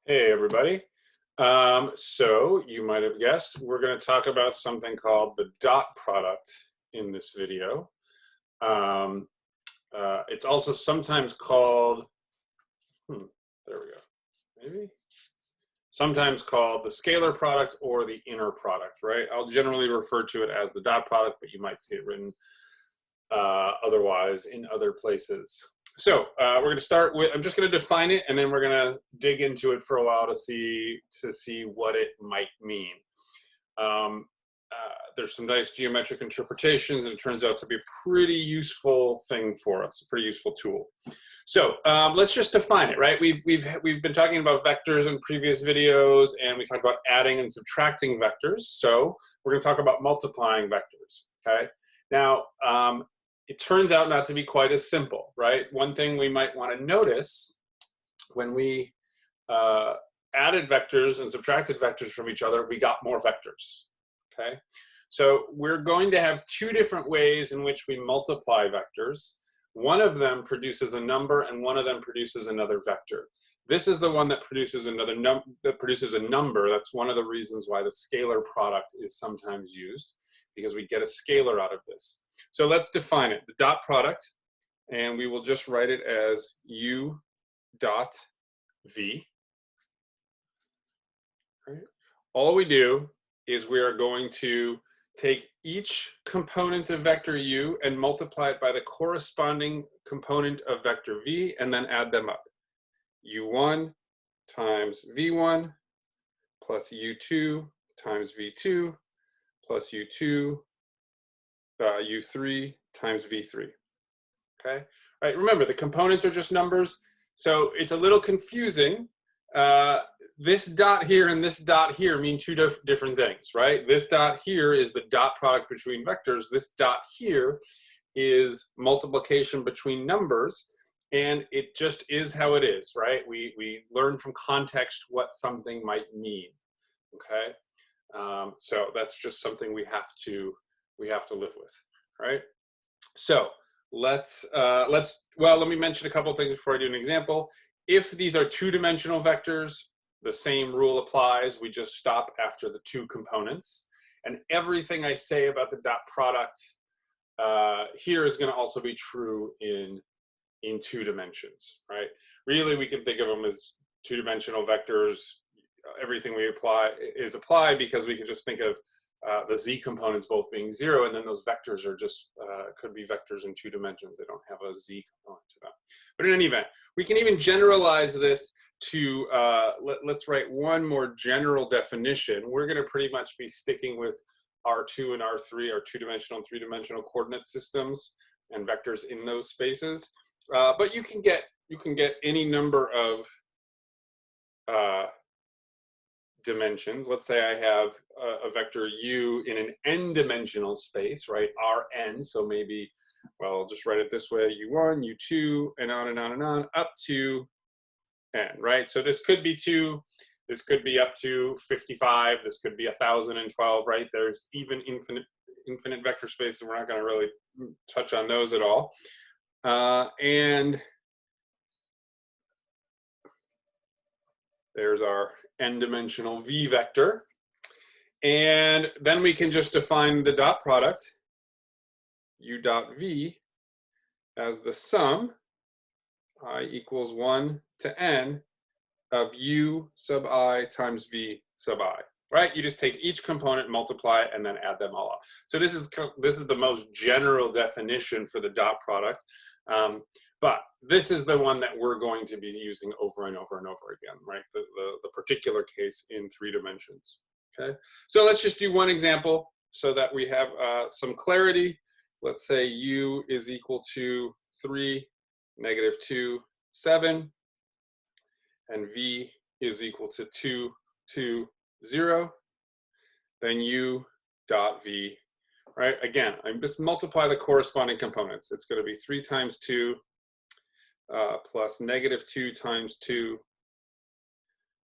Hey everybody. So you might have guessed we're going to talk about something called the dot product in this video. Um, it's also sometimes called, there we go, maybe? Sometimes called the scalar product or the inner product, right? I'll generally refer to it as the dot product, but you might see it written otherwise in other places. So we're going to start with, I'm just going to define it, and then we're going to dig into it for a while to see what it might mean. There's some nice geometric interpretations, and it turns out to be a pretty useful thing for us, a pretty useful tool. So let's just define it, right? We've been talking about vectors in previous videos, and we talked about adding and subtracting vectors. So we're going to talk about multiplying vectors. Okay. Now, it turns out not to be quite as simple, right? One thing we might want to notice when we added vectors and subtracted vectors from each other, we got more vectors, okay? So we're going to have two different ways in which we multiply vectors. One of them produces a number, and one of them produces another vector. This is the one that produces a number. That's one of the reasons why the scalar product is sometimes used, because we get a scalar out of this. So let's define it, the dot product, and we will just write it as u dot v. Right? All we do is we are going to take each component of vector u and multiply it by the corresponding component of vector v, and then add them up. u1 times v1 plus u2 times v2 plus u2 u3 times v3. Okay, right? Remember, the components are just numbers, so it's a little confusing. This dot here and this dot here mean two different things, right? This dot here is the dot product between vectors. This dot here is multiplication between numbers, and it just is how it is, right? We learn from context what something might mean. Okay, so that's just something we have to live with, right? So let me mention a couple things before I do an example. If these are two-dimensional vectors, the same rule applies. We just stop after the two components. And everything I say about the dot product here is going to also be true in 2 dimensions, right? Really, we can think of them as two-dimensional vectors. Everything we apply is applied because we can just think of the z components both being 0, and then those vectors are just could be vectors in 2 dimensions. They don't have a z component to them. But in any event, we can even generalize this to let's write one more general definition. We're going to pretty much be sticking with R2 and R3, our 2-dimensional and 3-dimensional coordinate systems and vectors in those spaces. But you can get any number of dimensions. Let's say I have a vector u in an n-dimensional space, right? Rn, so maybe, well, I'll just write it this way, u1, u2, and on and on and on, up to n, right? So this could be 2, this could be up to 55, this could be 1012, right? There's even infinite vector space, and we're not going to really touch on those at all. And there's our n-dimensional v vector. And then we can just define the dot product, u dot v, as the sum, I equals 1 to n, of u sub I times v sub I, right? You just take each component, multiply it, and then add them all up. So this is the most general definition for the dot product. But this is the one that we're going to be using over and over and over again, right? The particular case in 3 dimensions, okay? So let's just do one example so that we have some clarity. Let's say u is equal to 3, -2, 7, and v is equal to 2, 2, 0. Then u dot v, right? Again, I'm just multiply the corresponding components. It's going to be 3 times 2 plus -2 times 2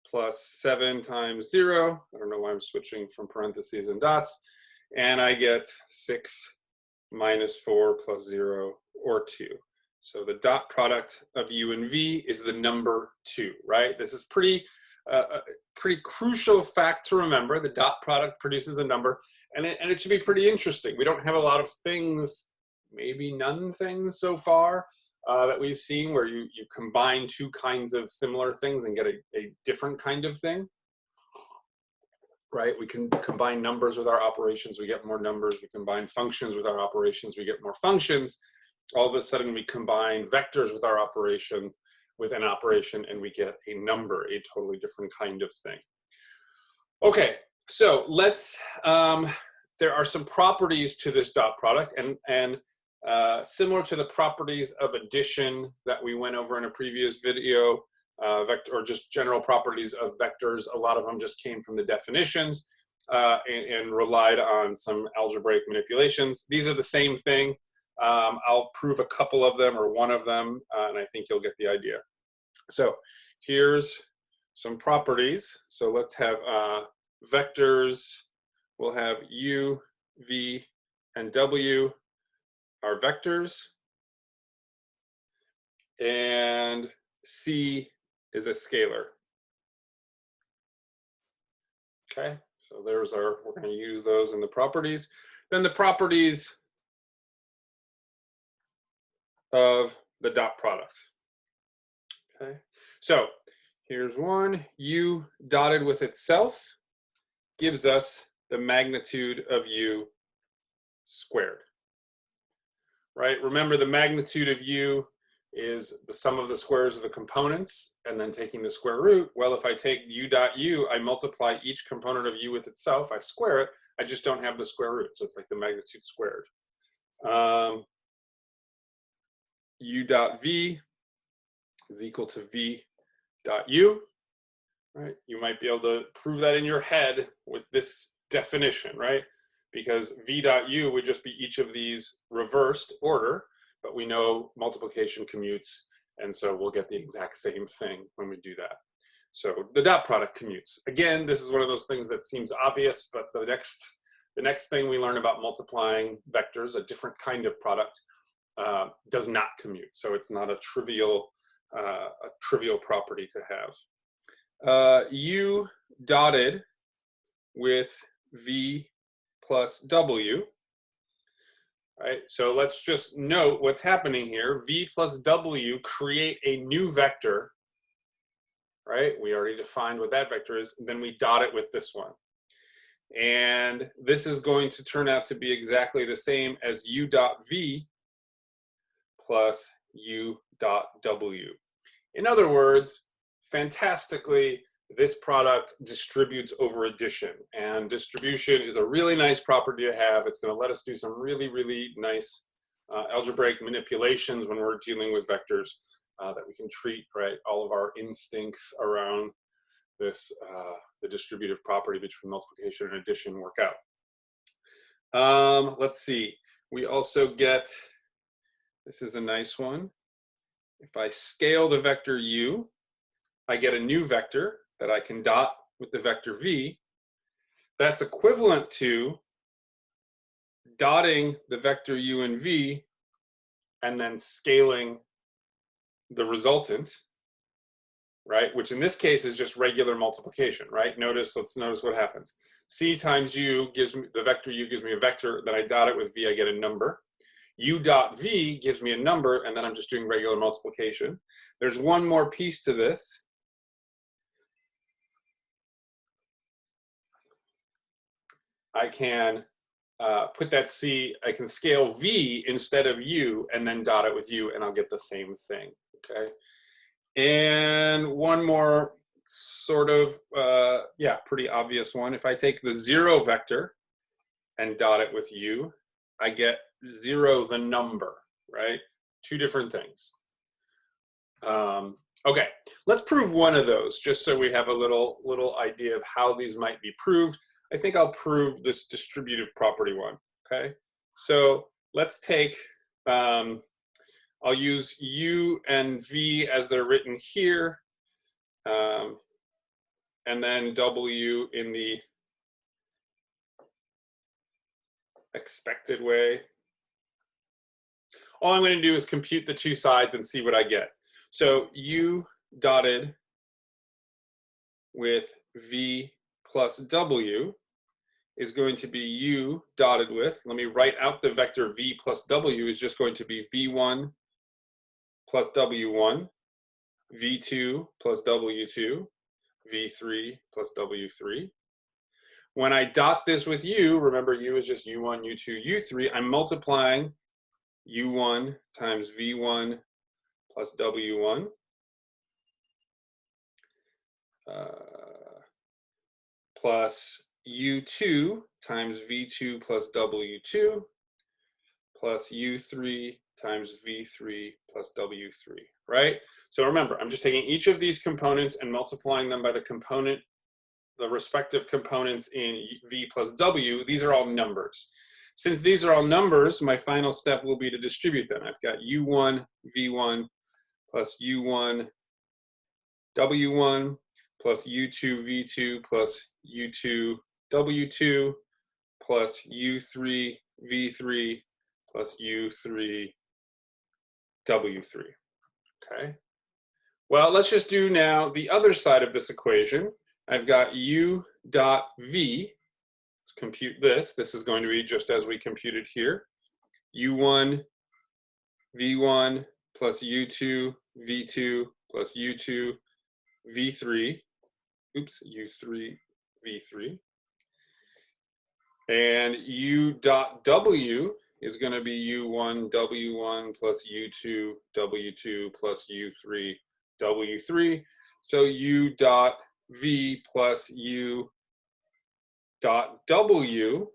plus 7 times 0. I don't know why I'm switching from parentheses and dots. And I get 6 minus 4 plus 0, or 2. So the dot product of u and v is the number 2, right? This is pretty pretty crucial fact to remember. The dot product produces a number, and it should be pretty interesting. We don't have a lot of things, maybe none things so far, that we've seen where you combine two kinds of similar things and get a different kind of thing. Right, we can combine numbers with our operations, we get more numbers. We combine functions with our operations, we get more functions. All of a sudden, we combine vectors with our operation, with an operation, and we get a number, a totally different kind of thing. Okay, so let's, there are some properties to this dot product, and similar to the properties of addition that we went over in a previous video, vector, or just general properties of vectors, a lot of them just came from the definitions and relied on some algebraic manipulations. These are the same thing. I'll prove a couple of them or one of them, and I think you'll get the idea. So here's some properties. So let's have vectors. We'll have u, v, and w are vectors, and c is a scalar. Okay, so there's our, we're going to use those in the properties. Then the properties of the dot product. Okay, so here's one. U dotted with itself gives us the magnitude of u squared. Right, remember the magnitude of u is the sum of the squares of the components and then taking the square root. Well, if I take u dot u, I multiply each component of u with itself, I square it, I just don't have the square root, so it's like the magnitude squared. U dot v is equal to v dot u, right? You might be able to prove that in your head with this definition, right? Because v dot u would just be each of these reversed order, but we know multiplication commutes, and so we'll get the exact same thing when we do that. So the dot product commutes. Again, this is one of those things that seems obvious, but the next thing we learn about multiplying vectors, a different kind of product, does not commute. So it's not a trivial property to have. U dotted with v plus w. Right, so let's just note what's happening here. V plus w create a new vector, right? We already defined what that vector is, and then we dot it with this one. And this is going to turn out to be exactly the same as u dot v plus u dot w. In other words, fantastically, this product distributes over addition, and distribution is a really nice property to have. It's going to let us do some really, really nice algebraic manipulations when we're dealing with vectors that we can treat, right? All of our instincts around this, the distributive property between multiplication and addition work out. Let's see. We also get, this is a nice one. If I scale the vector u, I get a new vector that I can dot with the vector v. That's equivalent to dotting the vector u and v and then scaling the resultant, right? Which in this case is just regular multiplication, right? Let's notice what happens. C times u gives me, the vector u gives me a vector, then I dot it with v, I get a number. U dot v gives me a number, and then I'm just doing regular multiplication. There's one more piece to this. I can put that C, I can scale V instead of U and then dot it with U, and I'll get the same thing, okay? And one more sort of, yeah, pretty obvious one. If I take the 0 vector and dot it with U, I get 0 the number, right? Two different things. Okay, let's prove one of those just so we have a little idea of how these might be proved. I think I'll prove this distributive property one, okay? So let's take, I'll use U and V as they're written here, and then W in the expected way. All I'm going to do is compute the two sides and see what I get. So U dotted with v plus w is going to be u dotted with, let me write out the vector v plus w is just going to be v1 plus w1, v2 plus w2, v3 plus w3. When I dot this with u, remember u is just u1, u2, u3, I'm multiplying u1 times v1 plus w1 plus u2 times v2 plus w2 plus u3 times v3 plus w3, right? So remember, I'm just taking each of these components and multiplying them by the respective components in v plus w. These are all numbers. Since these are all numbers, my final step will be to distribute them. I've got u1 v1 plus u1 w1 plus u2 v2 plus u2 w2 plus u3 v3 plus u3 w3. Okay. Well, let's just do now the other side of this equation. I've got u dot v. Let's compute this. This is going to be just as we computed here. u1 v1 plus u2 v2 plus u2 v3. Oops, u3 v3. And u dot w is going to be u1 w1 plus u2 w2 plus u3 w3. So u dot v plus u dot w,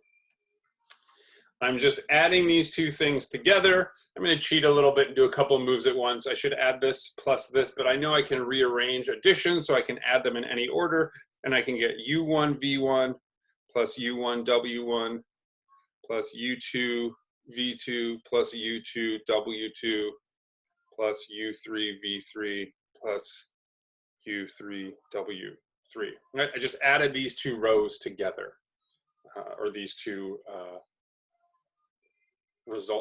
I'm just adding these two things together. I'm going to cheat a little bit and do a couple of moves at once. I should add this plus this, but I know I can rearrange additions, so I can add them in any order, and I can get u1 v1 plus u1 w1 plus u2 v2 plus u2 w2 plus u3 v3 plus u3 w3. Right? I just added these two rows together, or these two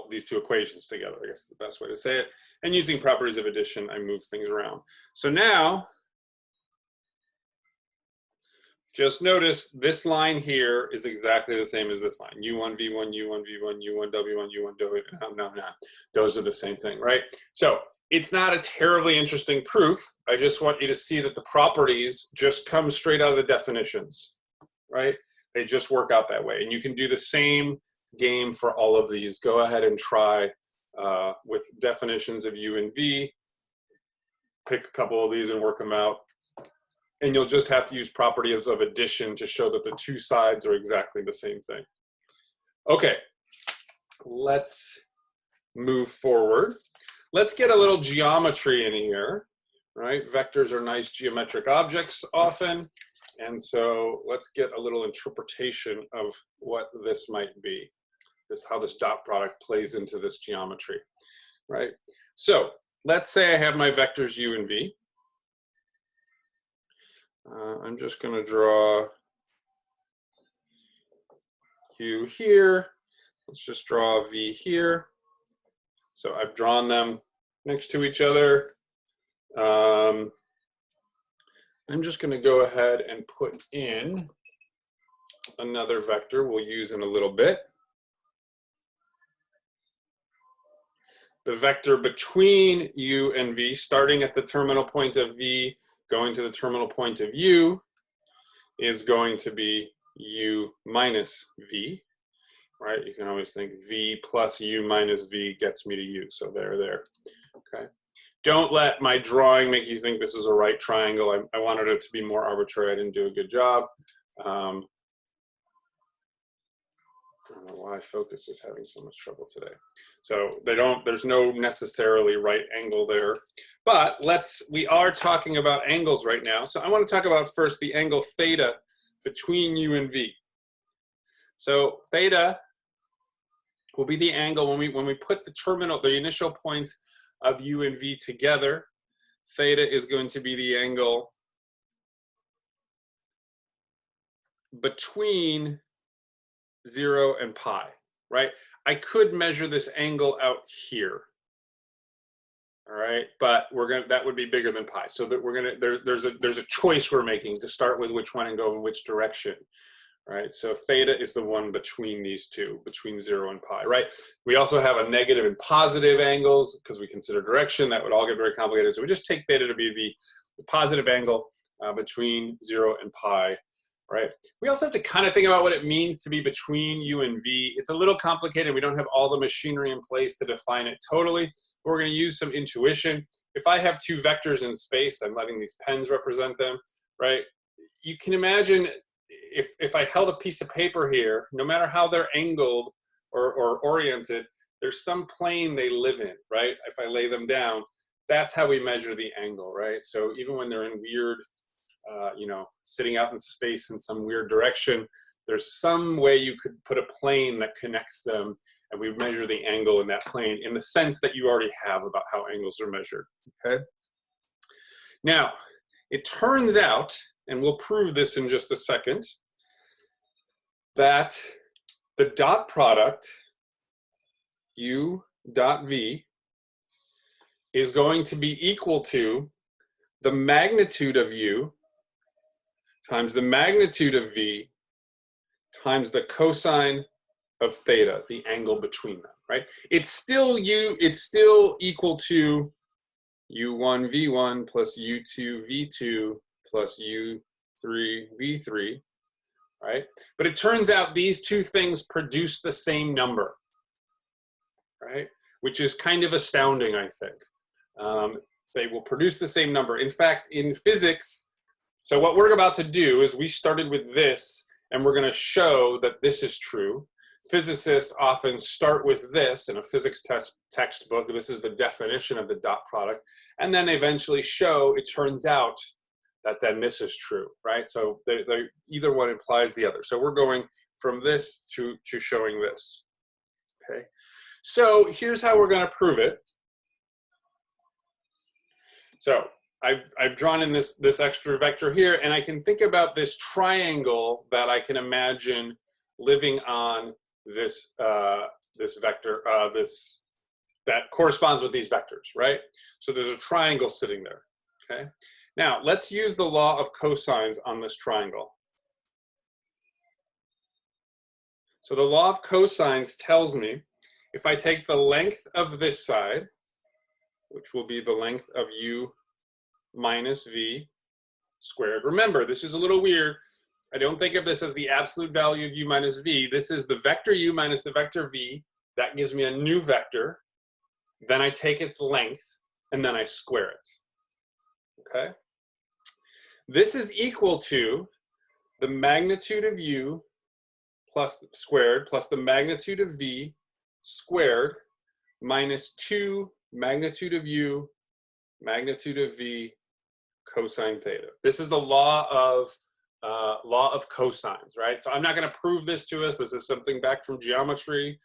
these two equations together, I guess is the best way to say it. And using properties of addition, I move things around. So now, just notice this line here is exactly the same as this line. u1 v1, u1 v1, u1 w1, u1 w1. No. Those are the same thing, right? So it's not a terribly interesting proof. I just want you to see that the properties just come straight out of the definitions, right? They just work out that way. And you can do the same game for all of these. Go ahead and try with definitions of u and v. Pick a couple of these and work them out. And you'll just have to use properties of addition to show that the two sides are exactly the same thing. Okay, let's move forward. Let's get a little geometry in here, right? Vectors are nice geometric objects often. And so let's get a little interpretation of what this might be, how this dot product plays into this geometry, right? So let's say I have my vectors u and v. I'm just going to draw u here. Let's just draw v here. So I've drawn them next to each other. I'm just going to go ahead and put in another vector we'll use in a little bit. The vector between u and v, starting at the terminal point of v, going to the terminal point of u, is going to be u minus v, right? You can always think v plus u minus v gets me to u, so there, okay? Don't let my drawing make you think this is a right triangle. I wanted it to be more arbitrary. I didn't do a good job. I don't know why focus is having so much trouble today. So there's no necessarily right angle there, but we are talking about angles right now. So I want to talk about first the angle theta between u and v. So theta will be the angle when we put the initial points of u and v together. Theta is going to be the angle between 0 and pi, right? I could measure this angle out here, all right? But that would be bigger than pi. So that there's a choice we're making to start with which one and go in which direction, right? So theta is the one between these two, between 0 and pi, right? We also have a negative and positive angles because we consider direction. That would all get very complicated. So we just take theta to be the positive angle between 0 and pi, right? We also have to kind of think about what it means to be between u and v. It's a little complicated. We don't have all the machinery in place to define it totally. We're going to use some intuition. If I have two vectors in space, I'm letting these pens represent them, right? You can imagine if I held a piece of paper here, no matter how they're angled or oriented, there's some plane they live in, right? If I lay them down, that's how we measure the angle, right? So even when they're in weird, you know, sitting out in space in some weird direction, there's some way you could put a plane that connects them, and we measure the angle in that plane in the sense that you already have about how angles are measured, okay? Now, it turns out, and we'll prove this in just a second, that the dot product u dot v is going to be equal to the magnitude of u times the magnitude of v times the cosine of theta, the angle between them, right? It's still equal to u1 v1 plus u2 v2 plus u3 v3, right? But it turns out these two things produce the same number, right? Which is kind of astounding, I think. They will produce the same number. In fact, in physics, so what we're about to do is we started with this, and we're going to show that this is true. Physicists often start with this in a physics textbook. This is the definition of the dot product. And then eventually show it turns out that then this is true, right? So either one implies the other. So we're going from this to showing this, okay? So here's how we're going to prove it. So I've drawn in this extra vector here, and I can think about this triangle that I can imagine living on this this vector, that corresponds with these vectors, right? So there's a triangle sitting there, okay? Now, let's use the law of cosines on this triangle. So the law of cosines tells me if I take the length of this side, which will be the length of u minus v squared. Remember, this is a little weird. I don't think of this as the absolute value of u minus v. This is the vector u minus the vector v. That gives me a new vector. Then I take its length, and then I square it. Okay? This is equal to the magnitude of u plus squared plus the magnitude of v squared minus 2 magnitude of u magnitude of v cosine theta. This is the law of cosines, right? So I'm not going to prove this to us. This is something back from geometry.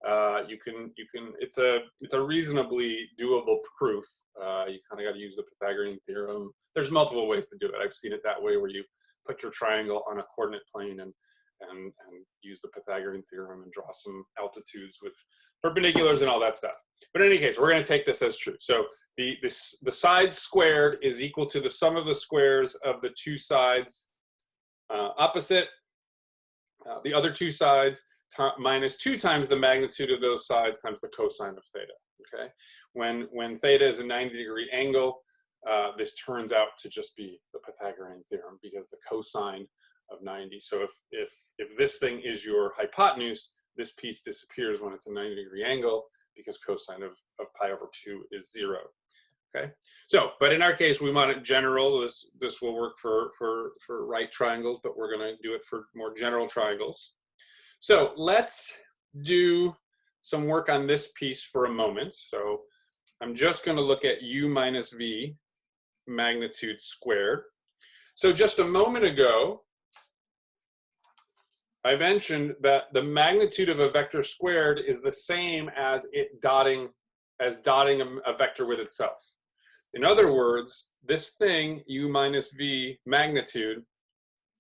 It's a reasonably doable proof. You kind of got to use the Pythagorean theorem. There's multiple ways to do it. I've seen it that way, where you put your triangle on a coordinate plane and use the Pythagorean theorem and draw some altitudes with perpendiculars and all that stuff. But in any case, we're going to take this as true. So the side squared is equal to the sum of the squares of the two sides opposite. The other two sides minus 2 times the magnitude of those sides times the cosine of theta. Okay, when theta is a 90-degree angle, this turns out to just be the Pythagorean theorem, because the cosine of 90. So if this thing is your hypotenuse, this piece disappears when it's a 90-degree angle, because cosine of pi over 2 is 0. Okay, so but in our case we want it general. This will work for right triangles, but we're going to do it for more general triangles. So let's do some work on this piece for a moment. So I'm just going to look at u minus v magnitude squared. So just a moment ago, I mentioned that the magnitude of a vector squared is the same as dotting a vector with itself. In other words, this thing, u minus v magnitude,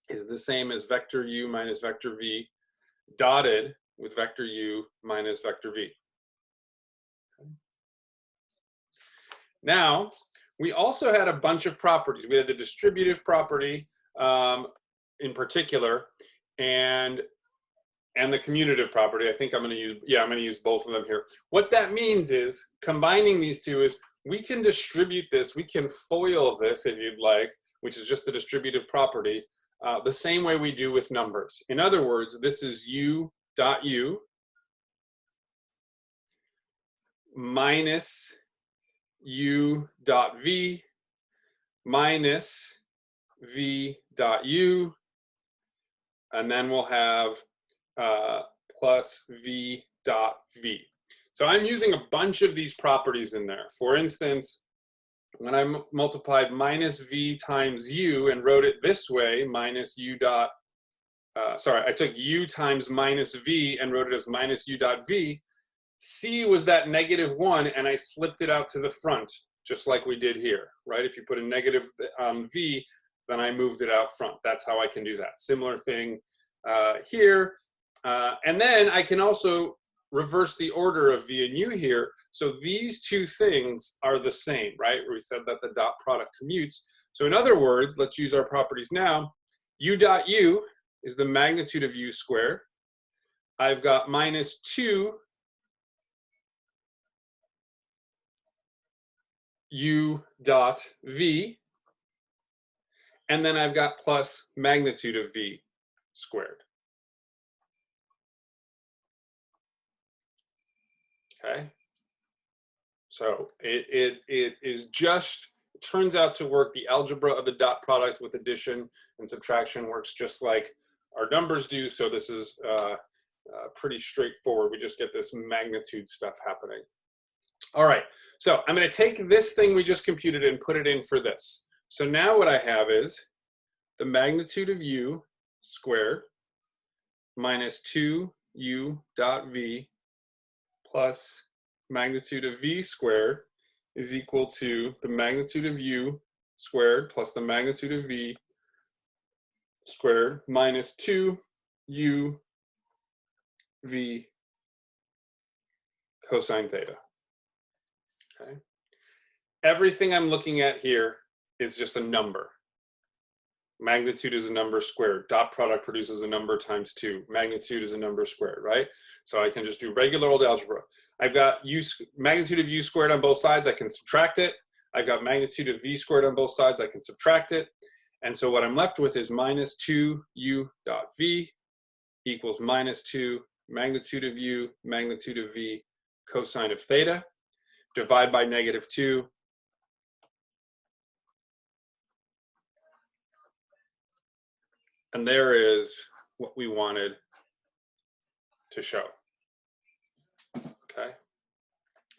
is the same as vector u minus vector v dotted with vector u minus vector v. Okay. Now, we also had a bunch of properties. We had the distributive property in particular, and the commutative property. I think I'm going to use both of them here. What that means is, combining these two is, we can distribute this, we can FOIL this if you'd like, which is just the distributive property, the same way we do with numbers. In other words, this is u dot u minus u dot v minus v dot u, and then we'll have plus v dot v. So I'm using a bunch of these properties in there. For instance, when I multiplied minus v times u and wrote it this way, minus u dot, I took u times minus v and wrote it as minus u dot v, c was that -1, and I slipped it out to the front, just like we did here, right? If you put a negative on v, then I moved it out front. That's how I can do that. Similar thing here. And then I can also reverse the order of v and u here. So these two things are the same, right? We said that the dot product commutes. So in other words, let's use our properties now. U dot u is the magnitude of u squared. I've got minus 2 u dot v, and then I've got plus magnitude of v squared. Okay, so it is just, it turns out to work. The algebra of the dot product with addition and subtraction works just like our numbers do. So this is pretty straightforward. We just get this magnitude stuff happening. All right, so I'm going to take this thing we just computed and put it in for this. So now what I have is the magnitude of u squared minus 2u dot v plus magnitude of v squared is equal to the magnitude of u squared plus the magnitude of v squared minus 2u v cosine theta. Okay. Everything I'm looking at here is just a number. Magnitude is a number squared. Dot product produces a number times 2. Magnitude is a number squared, right? So I can just do regular old algebra. I've got magnitude of u squared on both sides. I can subtract it. I've got magnitude of v squared on both sides. I can subtract it. And so what I'm left with is minus 2u dot v equals minus 2 magnitude of u, magnitude of v, cosine of theta. Divide by -2. And there is what we wanted to show. Okay.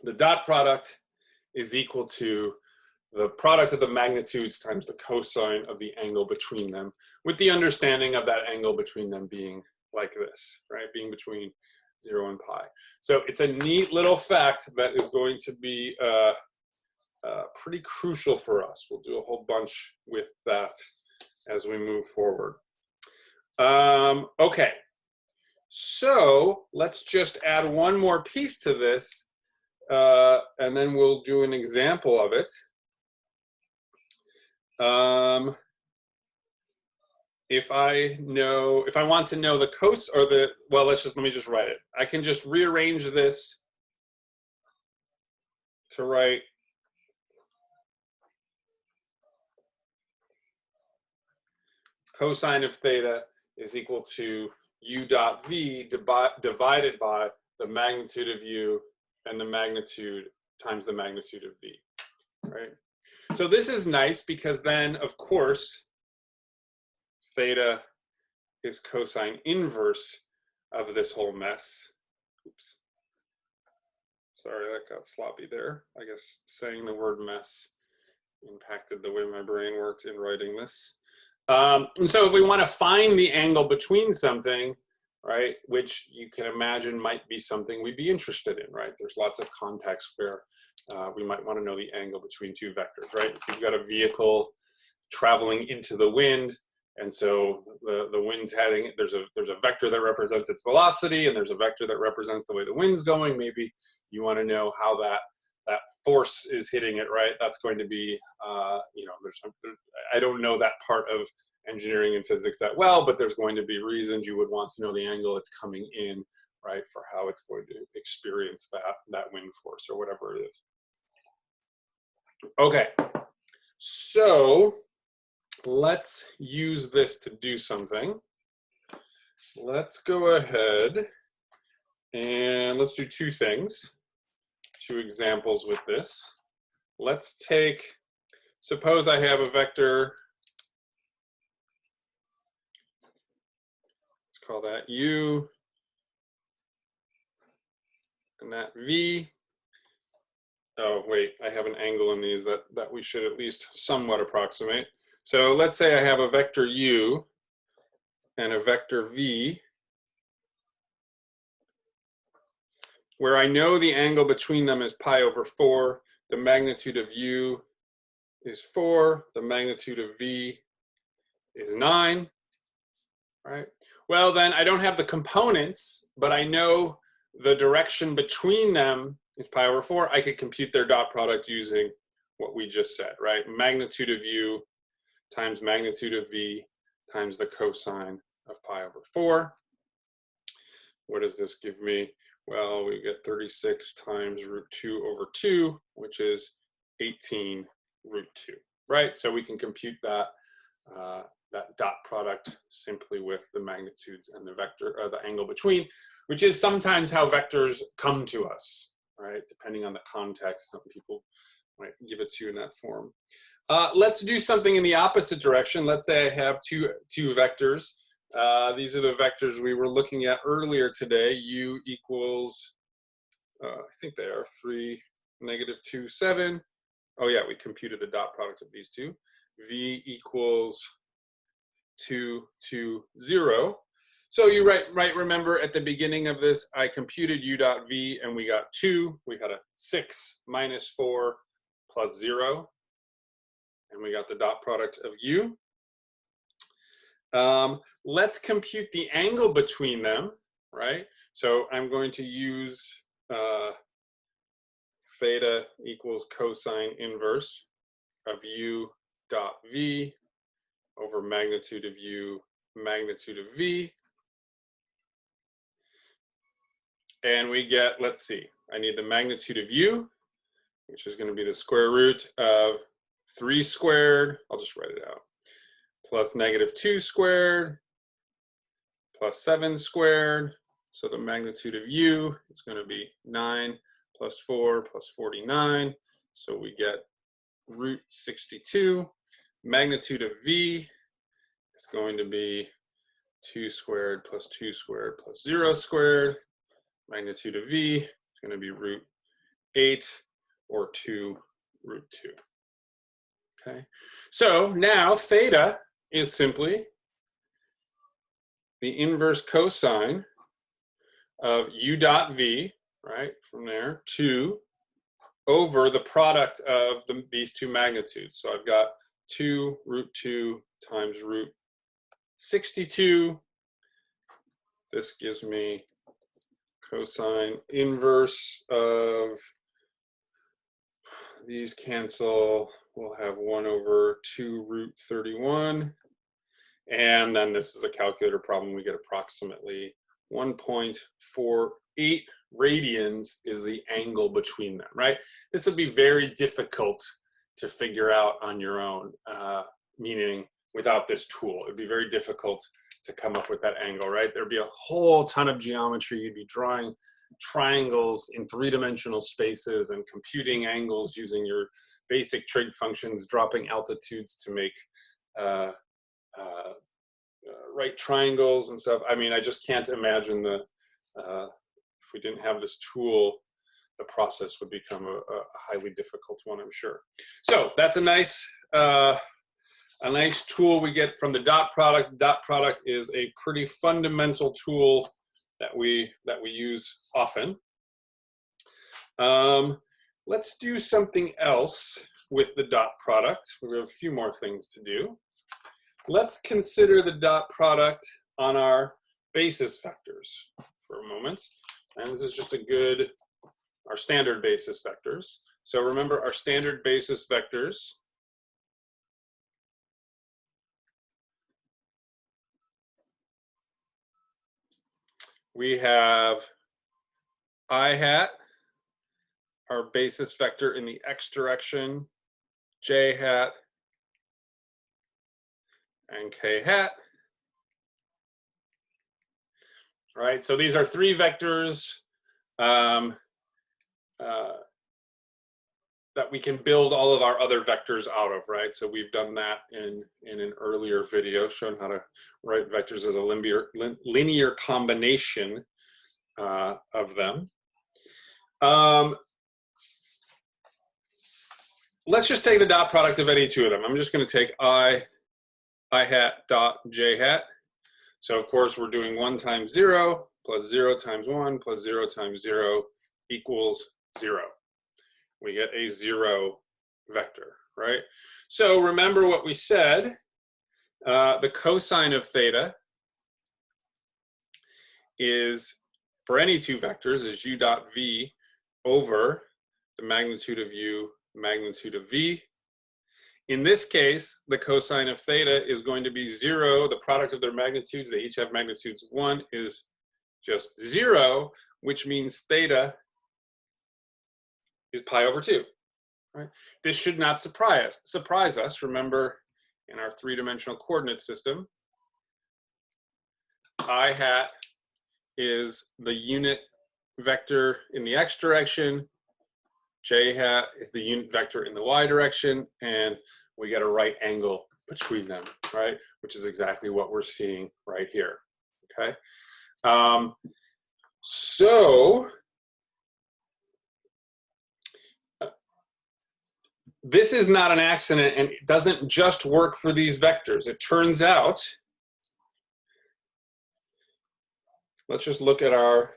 The dot product is equal to the product of the magnitudes times the cosine of the angle between them, with the understanding of that angle between them being like this, right? Being between 0 and pi. So it's a neat little fact that is going to be pretty crucial for us. We'll do a whole bunch with that as we move forward. Okay, so let's just add one more piece to this, and then we'll do an example of it. If I want to know the cos, or the, well, let me just write it. I can just rearrange this to write cosine of theta is equal to u dot v divided by the magnitude of u and the magnitude times the magnitude of v, right? So this is nice because then, of course, theta is cosine inverse of this whole mess. Oops. Sorry, that got sloppy there. I guess saying the word mess impacted the way my brain worked in writing this. And so if we want to find the angle between something, right, which you can imagine might be something we'd be interested in, right? There's lots of context where we might want to know the angle between two vectors, right? If you've got a vehicle traveling into the wind, and so the wind's heading, there's a vector that represents its velocity, and there's a vector that represents the way the wind's going. Maybe you want to know how that that force is hitting it, right? That's going to be, you know, I don't know that part of engineering and physics that well, but there's going to be reasons you would want to know the angle it's coming in, right, for how it's going to experience that wind force or whatever it is. Okay, so let's use this to do something. Let's go ahead and let's do two things, two examples with this. Let's take, suppose I have a vector, let's call that u, and that v. Oh, wait, I have an angle in these that we should at least somewhat approximate. So let's say I have a vector u and a vector v, where I know the angle between them is pi over 4, the magnitude of u is 4, the magnitude of v is 9, right? Well, then I don't have the components, but I know the direction between them is pi over 4. I could compute their dot product using what we just said, right? Magnitude of u times magnitude of v times the cosine of pi over 4. What does this give me? Well, we get 36 times root 2 over 2, which is 18 root 2, right? So we can compute that, that dot product simply with the magnitudes and the vector, or the angle between, which is sometimes how vectors come to us, right? Depending on the context, some people might give it to you in that form. Let's do something in the opposite direction. Let's say I have two vectors. These are the vectors we were looking at earlier today. U equals, I think they are 3, -2, 7. Oh yeah, we computed the dot product of these two. V equals 2, 2, 0. So you remember at the beginning of this, I computed u dot v and we got 2. We got a 6 minus 4 plus 0. And we got the dot product of u. Let's compute the angle between them, right? So I'm going to use theta equals cosine inverse of u dot v over magnitude of u, magnitude of v. And we get, let's see, I need the magnitude of u, which is going to be the square root of 3 squared, I'll just write it out, plus -2 squared, plus 7 squared. So the magnitude of u is going to be 9 plus 4 plus 49. So we get root 62. Magnitude of v is going to be 2 squared plus 2 squared plus 0 squared. Magnitude of v is going to be root 8 or 2 root 2. Okay, so now theta is simply the inverse cosine of u dot v, right, from there, 2 over the product of these two magnitudes. So I've got 2 root 2 times root 62. This gives me cosine inverse of, these cancel, we'll have 1 over 2 root 31. And then this is a calculator problem. We get approximately 1.48 radians is the angle between them, right? This would be very difficult to figure out on your own, meaning without this tool. It'd be very difficult to come up with that angle, right? There'd be a whole ton of geometry. You'd be drawing triangles in 3-dimensional spaces and computing angles using your basic trig functions, dropping altitudes to make right triangles and stuff. I mean, I just can't imagine the, if we didn't have this tool, the process would become a highly difficult one, I'm sure. So that's a nice tool we get from the dot product. Dot product is a pretty fundamental tool that we use often. Let's do something else with the dot product. We have a few more things to do. Let's consider the dot product on our basis vectors for a moment. And this is just a good, our standard basis vectors. So remember our standard basis vectors. We have I hat, our basis vector in the x direction, j hat, and k hat. All right, so these are three vectors that we can build all of our other vectors out of, right? So we've done that in an earlier video, showing how to write vectors as a linear combination of them. Let's just take the dot product of any two of them. I'm just going to take I hat dot j hat. So of course we're doing 1 times 0 plus 0 times 1 plus 0 times 0 equals 0. We get a 0 vector, right? So remember what we said. The cosine of theta is, for any two vectors, is u dot v over the magnitude of u, magnitude of v. In this case, the cosine of theta is going to be 0. The product of their magnitudes, they each have magnitudes 1, is just 0, which means theta is pi over 2. Right? This should not surprise us. Remember, in our three-dimensional coordinate system, I hat is the unit vector in the x direction, j hat is the unit vector in the y direction, and we get a right angle between them, right? Which is exactly what we're seeing right here, okay? This is not an accident, and it doesn't just work for these vectors. It turns out, let's just look at our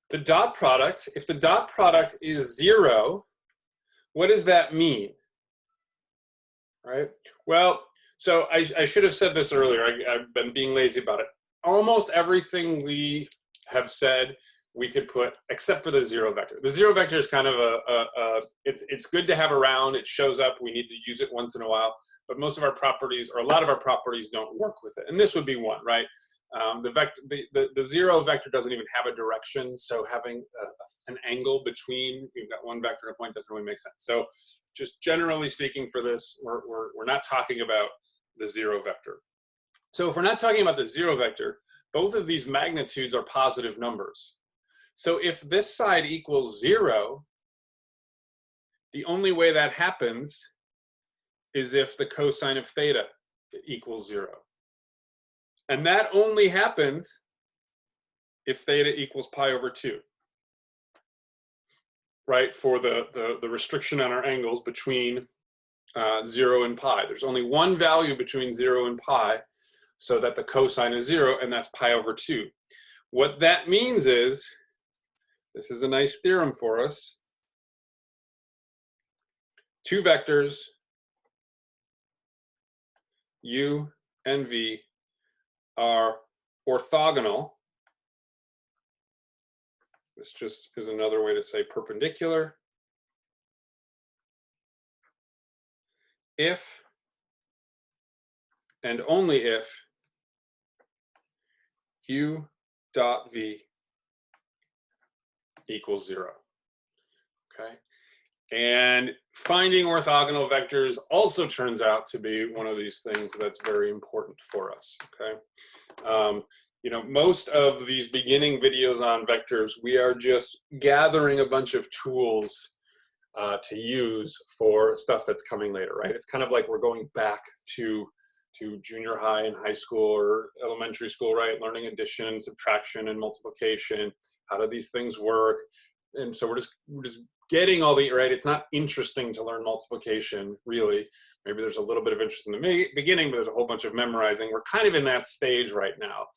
the dot product. If the dot product is 0, what does that mean? Right? Well, so I should have said this earlier. I've been being lazy about it. Almost everything we have said we could put, except for the 0 vector. The 0 vector is kind of it's good to have around. It shows up. We need to use it once in a while. But most of our properties, or a lot of our properties, don't work with it. And this would be one, right? The 0 vector doesn't even have a direction, so having an angle between, you've got one vector and a point, doesn't really make sense. So just generally speaking for this, we're not talking about the 0 vector. So if we're not talking about the 0 vector, both of these magnitudes are positive numbers. So if this side equals 0, the only way that happens is if the cosine of theta equals 0. And that only happens if theta equals pi over 2, right? For the restriction on our angles between 0 and pi. There's only one value between 0 and pi, so that the cosine is 0, and that's pi over 2. What that means is, this is a nice theorem for us. Two vectors, u and v, are orthogonal. This just is another way to say perpendicular. If and only if u dot v equals 0. Okay. And finding orthogonal vectors also turns out to be one of these things that's very important for us, okay? You know, most of these beginning videos on vectors, we are just gathering a bunch of tools to use for stuff that's coming later, right? It's kind of like we're going back to junior high and high school or elementary school, right? Learning addition, subtraction, and multiplication. How do these things work? And so we're just getting all the, right? It's not interesting to learn multiplication, really. Maybe there's a little bit of interest in the beginning, but there's a whole bunch of memorizing. We're kind of in that stage right now.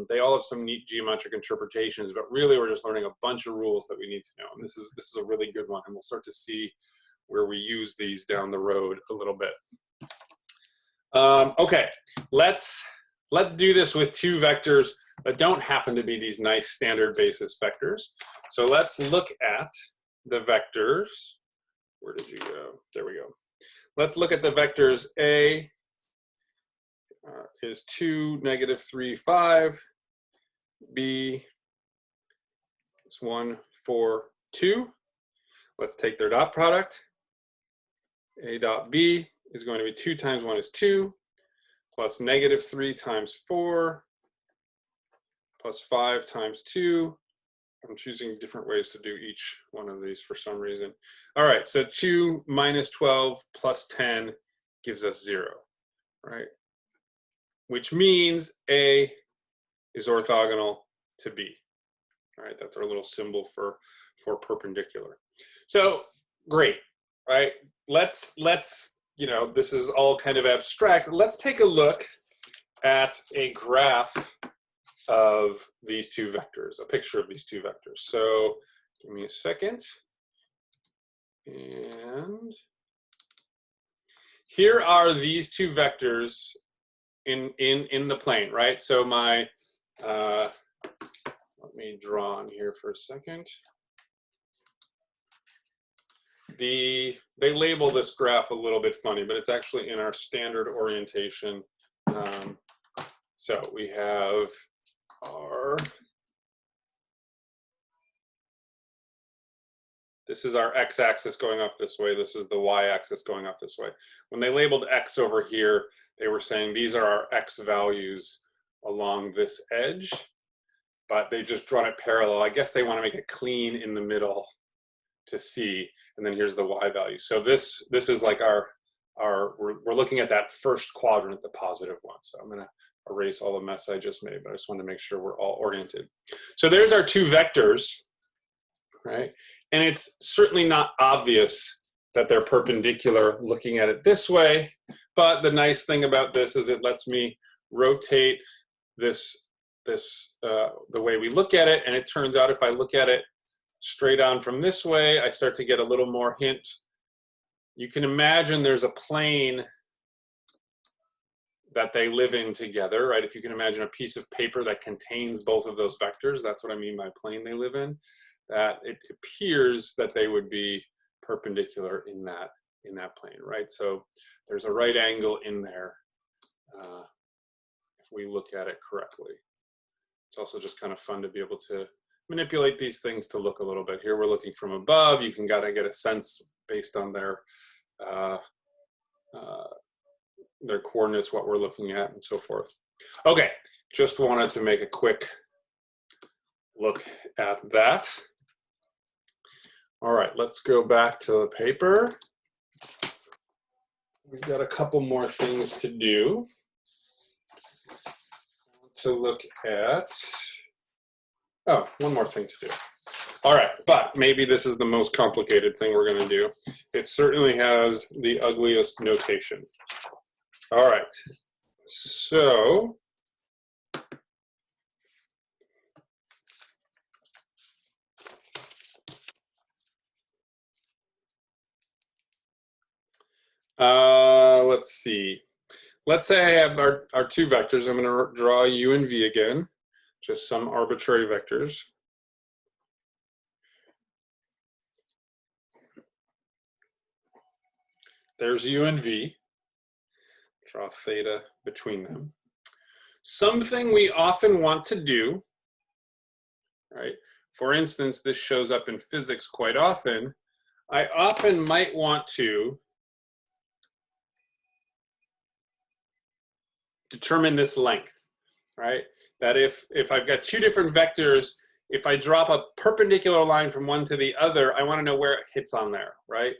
They all have some neat geometric interpretations, but really we're just learning a bunch of rules that we need to know. And this is a really good one, and we'll start to see where we use these down the road a little bit. Okay, let's let's do this with two vectors that don't happen to be these nice standard basis vectors. So let's look at the vectors. Where did you go? There we go. Let's look at the vectors. A is 2, -3, 5. B is 1, 4, 2. Let's take their dot product. A dot B is going to be 2 times 1 is 2, plus -3 times 4, plus 5 times 2. I'm choosing different ways to do each one of these for some reason. All right, so 2 minus 12 plus 10 gives us 0, right? Which means A is orthogonal to B. All right, that's our little symbol for perpendicular. So great, right? Let's you know, this is all kind of abstract. Let's take a look at a graph of these two vectors, a picture of these two vectors. So give me a second. And here are these two vectors in the plane, right? So my, let me draw on here for a second. They label this graph a little bit funny, but it's actually in our standard orientation. So we have this is our x-axis going up this way. This is the y-axis going up this way. When they labeled x over here, they were saying these are our x values along this edge, but they just drawn it parallel. I guess they want to make it clean in the middle to see, and then here's the y value. So this is like we're looking at that first quadrant, the positive one. So I'm gonna erase all the mess I just made, but I just wanted to make sure we're all oriented. So there's our two vectors, right? And it's certainly not obvious that they're perpendicular looking at it this way, but the nice thing about this is it lets me rotate this the way we look at it, and it turns out if I look at it straight on from this way, I start to get a little more hint. You can imagine there's a plane that they live in together, right? If you can imagine a piece of paper that contains both of those vectors, that's what I mean by plane they live in, that it appears that they would be perpendicular in that plane, right? So there's a right angle in there if we look at it correctly. It's also just kind of fun to be able to manipulate these things to look a little bit. Here we're looking from above. You can gotta get a sense based on their coordinates, what we're looking at, and so forth. Okay, just wanted to make a quick look at that. All right, let's go back to the paper. We've got a couple more things to do. To look at, oh, one more thing to do. All right, but maybe this is the most complicated thing we're gonna do. It certainly has the ugliest notation. All right, so let's see. Let's say I have our two vectors. I'm gonna draw u and v again, just some arbitrary vectors. There's u and v. Draw theta between them. Something we often want to do, right? For instance, this shows up in physics quite often. I often might want to determine this length, right? That if I've got two different vectors, if I drop a perpendicular line from one to the other, I want to know where it hits on there, right?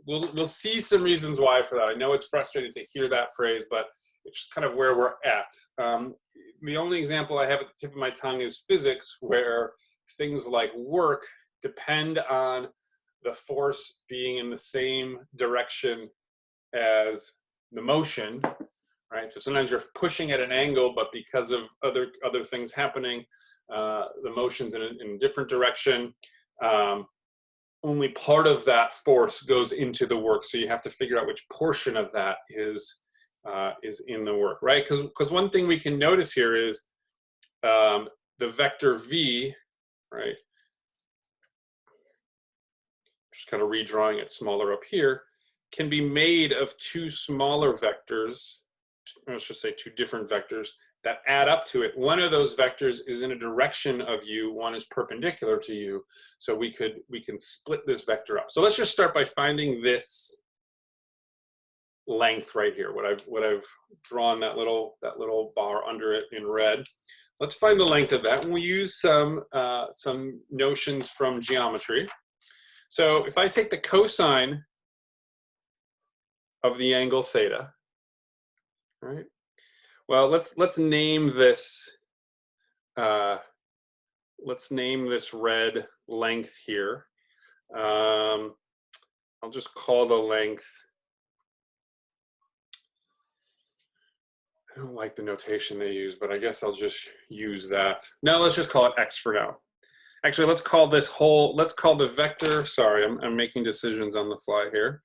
We'll see some reasons why for that. I know it's frustrating to hear that phrase, but it's just kind of where we're at. The only example I have at the tip of my tongue is physics, where things like work depend on the force being in the same direction as the motion, right? So sometimes you're pushing at an angle, but because of other things happening, the motion's in a different direction. Only part of that force goes into the work, so you have to figure out which portion of that is is in the work, right? Because one thing we can notice here is the vector v, right? Just kind of redrawing it smaller up here, can be made of two smaller vectors, let's just say two different vectors that add up to it. One of those vectors is in a direction of u, one is perpendicular to u. So we can split this vector up. So let's just start by finding this length right here, what I've drawn, that little bar under it in red. Let's find the length of that, and we'll use some notions from geometry. So if I take the cosine of the angle theta, right? Well, let's name this. Let's name this red length here. I'll just call the length. I don't like the notation they use, but I guess I'll just use that. No, let's just call it x for now. Actually, let's call the vector, sorry, I'm making decisions on the fly here.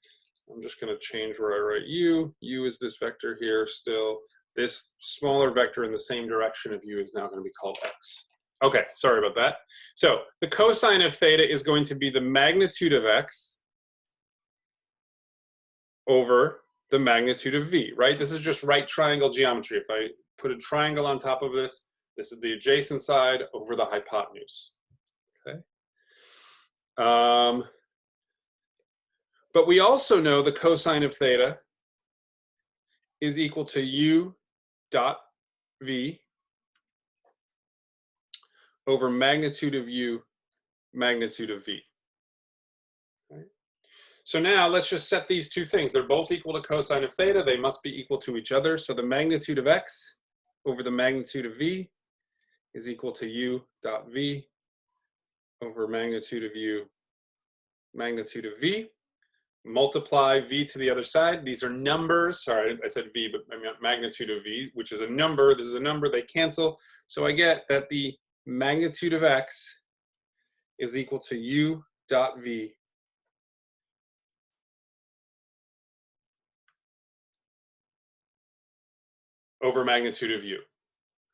I'm just gonna change where I write u. U is this vector here still. This smaller vector in the same direction of u is now gonna be called x. Okay, sorry about that. So the cosine of theta is going to be the magnitude of x over the magnitude of v, right? This is just right triangle geometry. If I put a triangle on top of this, this is the adjacent side over the hypotenuse, okay? But we also know the cosine of theta is equal to u dot v over magnitude of u, magnitude of v. Right? So now let's just set these two things. They're both equal to cosine of theta. They must be equal to each other. So the magnitude of x over the magnitude of v is equal to u dot v over magnitude of u, magnitude of v. Multiply v to the other side. These are numbers. Sorry, I said v, but I meant magnitude of v, which is a number. This is a number. They cancel. So I get that the magnitude of x is equal to u dot v over magnitude of u,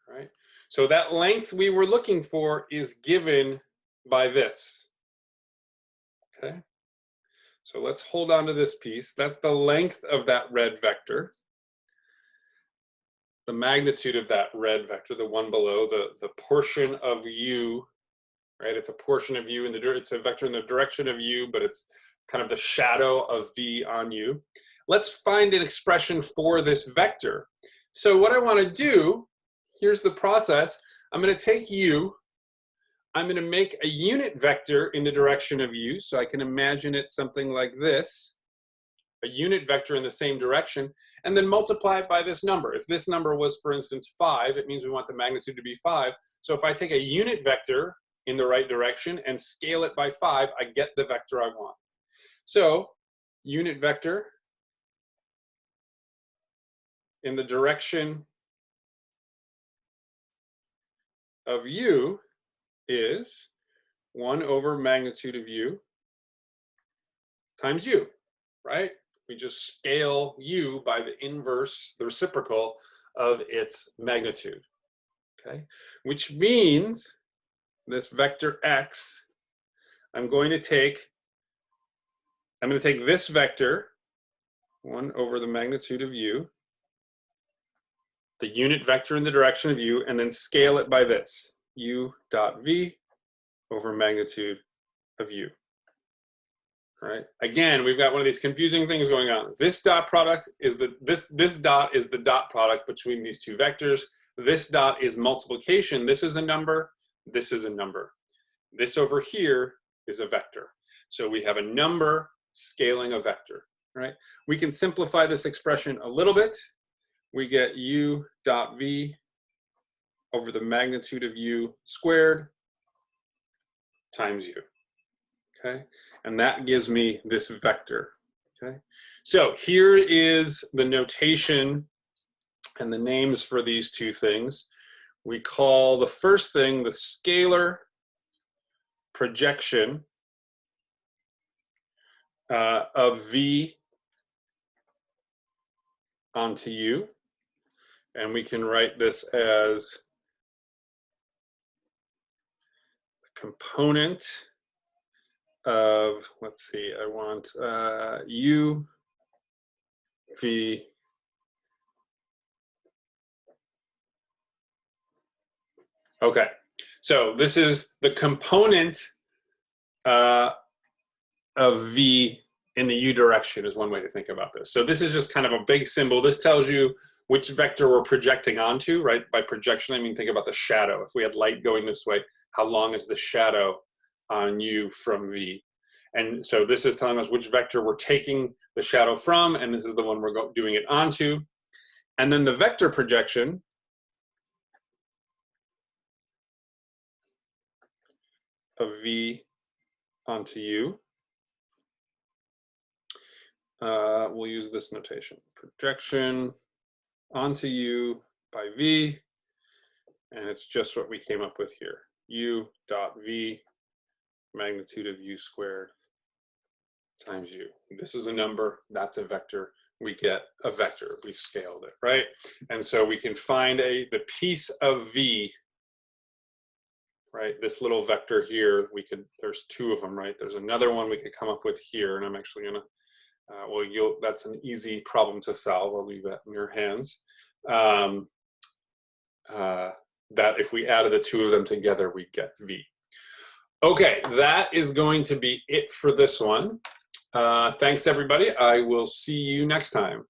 right? So that length we were looking for is given by this, okay? So let's hold on to this piece. That's the length of that red vector. The magnitude of that red vector, the one below, the portion of u, right? It's a portion of u, it's a vector in the direction of u, but it's kind of the shadow of v on u. Let's find an expression for this vector. So what I want to do, here's the process. I'm going to take u, I'm going to make a unit vector in the direction of u, so I can imagine it something like this, a unit vector in the same direction, and then multiply it by this number. If this number was, for instance, 5, it means we want the magnitude to be 5. So if I take a unit vector in the right direction and scale it by 5, I get the vector I want. So unit vector in the direction of u is 1 over magnitude of u times u, right? We just scale u by the inverse, the reciprocal of its magnitude, okay? Which means this vector x, I'm going to take this vector, 1 over the magnitude of u, the unit vector in the direction of u, and then scale it by this, u dot v over magnitude of u. Right? Again, we've got one of these confusing things going on. This dot product is this dot is the dot product between these two vectors. This dot is multiplication. This is a number. This is a number. This over here is a vector. So we have a number scaling a vector. Right? We can simplify this expression a little bit. We get u dot v over the magnitude of u squared times u. Okay, and that gives me this vector. Okay, so here is the notation and the names for these two things. We call the first thing the scalar projection of v onto U. And we can write this as a component of, let's see, I want U, V, okay. So this is the component of V in the U direction is one way to think about this. So this is just kind of a big symbol. This tells you which vector we're projecting onto, right? By projection, I mean, think about the shadow. If we had light going this way, how long is the shadow on U from V? And so this is telling us which vector we're taking the shadow from, and this is the one we're doing it onto. And then the vector projection of V onto U. We'll use this notation. Projection onto U by V, and it's just what we came up with here. U dot V, magnitude of U squared times U. This is a number, that's a vector. We get a vector, we've scaled it, right? And so we can find the piece of V, right? This little vector here, there's two of them, right? There's another one we could come up with here, and I'm actually gonna, well, that's an easy problem to solve. I'll leave that in your hands. That if we added the two of them together, we get V. Okay, that is going to be it for this one. Thanks, everybody. I will see you next time.